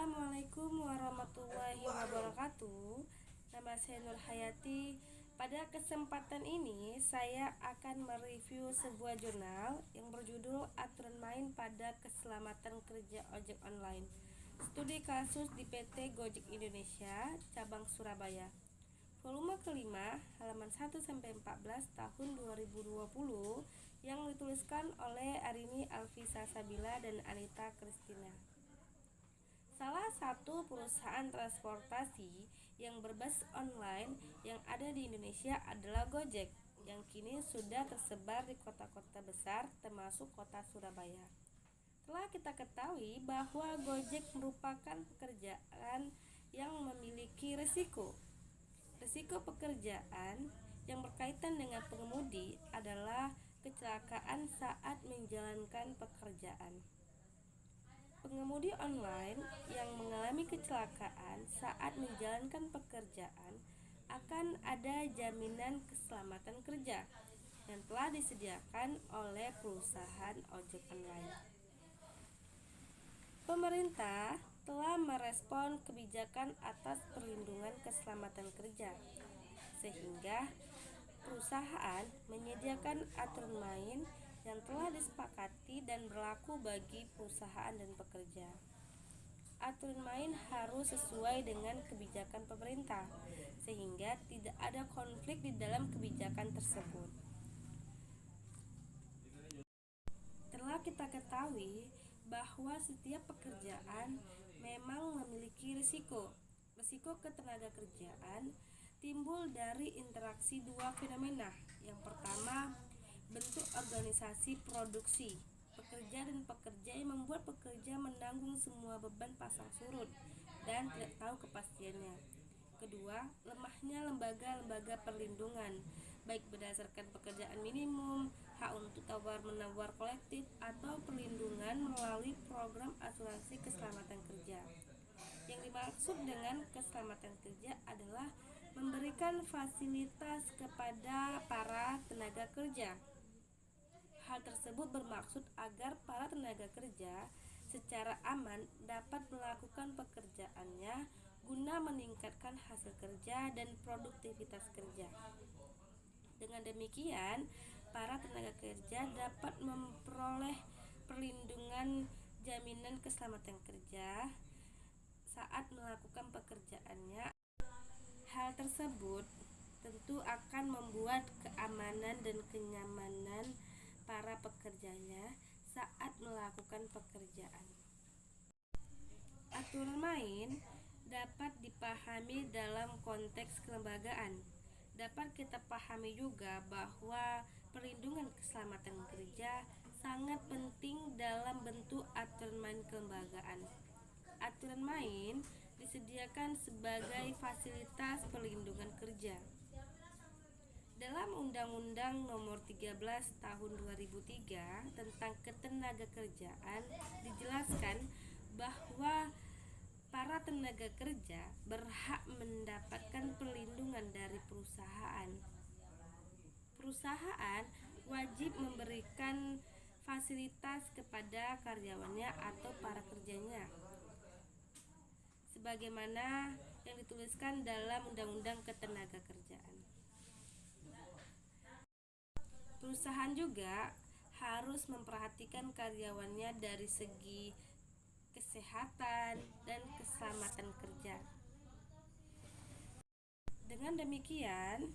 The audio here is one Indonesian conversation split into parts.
Assalamualaikum warahmatullahi wabarakatuh. Nama saya Nur Hayati. Pada kesempatan ini saya akan mereview sebuah jurnal yang berjudul Aturan Main pada Keselamatan Kerja Ojek Online. Studi kasus di PT Gojek Indonesia, cabang Surabaya. Volume kelima, halaman 1-14 tahun 2020 yang dituliskan oleh Arini Alfisa Sabila dan Anita Kristina. Salah satu perusahaan transportasi yang berbasis online yang ada di Indonesia adalah Gojek, yang kini sudah tersebar di kota-kota besar termasuk kota Surabaya. Telah kita ketahui bahwa Gojek merupakan pekerjaan yang memiliki risiko. Risiko pekerjaan yang berkaitan dengan pengemudi adalah kecelakaan saat menjalankan pekerjaan. Pengemudi online yang mengalami kecelakaan saat menjalankan pekerjaan akan ada jaminan keselamatan kerja yang telah disediakan oleh perusahaan ojek online. Pemerintah telah merespon kebijakan atas perlindungan keselamatan kerja, sehingga perusahaan menyediakan aturan main yang telah disepakati dan berlaku bagi perusahaan dan pekerja. Aturan main harus sesuai dengan kebijakan pemerintah, sehingga tidak ada konflik di dalam kebijakan tersebut. Telah kita ketahui bahwa setiap pekerjaan memang memiliki risiko. Risiko ketenagakerjaan timbul dari interaksi dua fenomena. Yang pertama, bentuk organisasi produksi. Pekerja dan pekerja yang membuat pekerja menanggung semua beban pasang surut dan tidak tahu kepastiannya. Kedua, lemahnya lembaga-lembaga perlindungan, baik berdasarkan pekerjaan minimum, hak untuk tawar-menawar kolektif, atau perlindungan melalui program asuransi keselamatan kerja. Yang dimaksud dengan keselamatan kerja adalah memberikan fasilitas kepada para tenaga kerja. Hal tersebut bermaksud agar para tenaga kerja secara aman dapat melakukan pekerjaannya guna meningkatkan hasil kerja dan produktivitas kerja. Dengan demikian, para tenaga kerja dapat memperoleh perlindungan jaminan keselamatan kerja saat melakukan pekerjaannya. Hal tersebut tentu akan membuat keamanan dan kenyamanan para pekerjanya saat melakukan pekerjaan. Aturan main dapat dipahami dalam konteks kelembagaan. Dapat kita pahami juga bahwa perlindungan keselamatan kerja sangat penting dalam bentuk aturan main kelembagaan. Aturan main disediakan sebagai fasilitas perlindungan kerja. Dalam Undang-Undang Nomor 13 Tahun 2003 tentang Ketenagakerjaan dijelaskan bahwa para tenaga kerja berhak mendapatkan perlindungan dari perusahaan. Perusahaan wajib memberikan fasilitas kepada karyawannya atau para kerjanya, sebagaimana yang dituliskan dalam Undang-Undang Ketenagakerjaan. Perusahaan juga harus memperhatikan karyawannya dari segi kesehatan dan keselamatan kerja. Dengan demikian,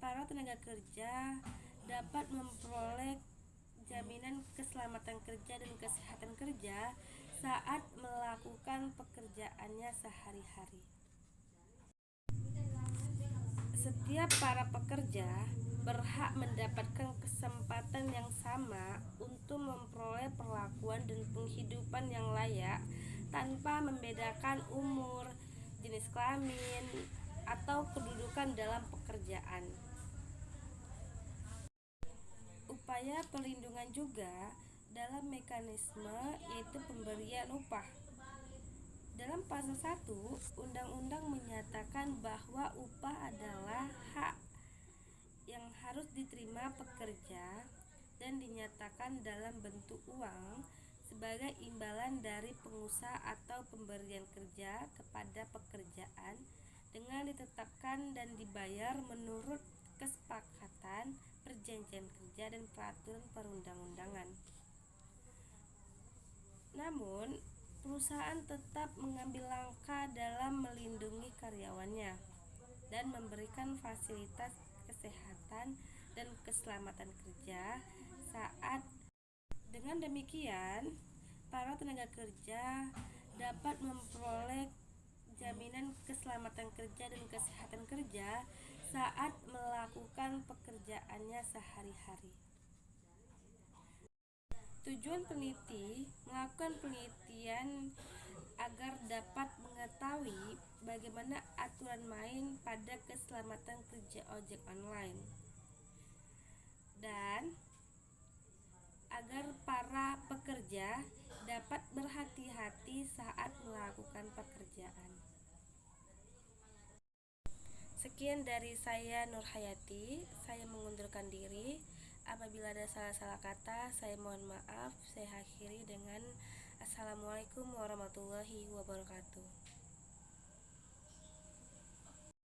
para tenaga kerja dapat memperoleh jaminan keselamatan kerja dan kesehatan kerja saat melakukan pekerjaannya sehari-hari. Setiap para pekerja berhak mendapatkan kesempatan yang sama untuk memperoleh perlakuan dan penghidupan yang layak tanpa membedakan umur, jenis kelamin, atau kedudukan dalam pekerjaan. Upaya perlindungan juga dalam mekanisme yaitu pemberian upah. Dalam pasal 1, Undang-Undang menyatakan bahwa upah adalah hak yang harus diterima pekerja dan dinyatakan dalam bentuk uang sebagai imbalan dari pengusaha atau pemberian kerja kepada pekerjaan dengan ditetapkan dan dibayar menurut kesepakatan, perjanjian kerja, dan peraturan perundang-undangan. Namun, perusahaan tetap mengambil langkah dalam melindungi karyawannya dan memberikan fasilitas kesehatan dan keselamatan kerja saat dengan demikian para tenaga kerja dapat memperoleh jaminan keselamatan kerja dan kesehatan kerja saat melakukan pekerjaannya sehari-hari. Tujuan peneliti melakukan penelitian agar dapat mengetahui bagaimana aturan main pada keselamatan kerja ojek online dan agar para pekerja dapat berhati-hati saat melakukan pekerjaan. Sekian dari saya, Nur Hayati. Saya mengundurkan diri. Apabila ada salah-salah kata, saya mohon maaf. Saya akhiri dengan Assalamualaikum warahmatullahi wabarakatuh.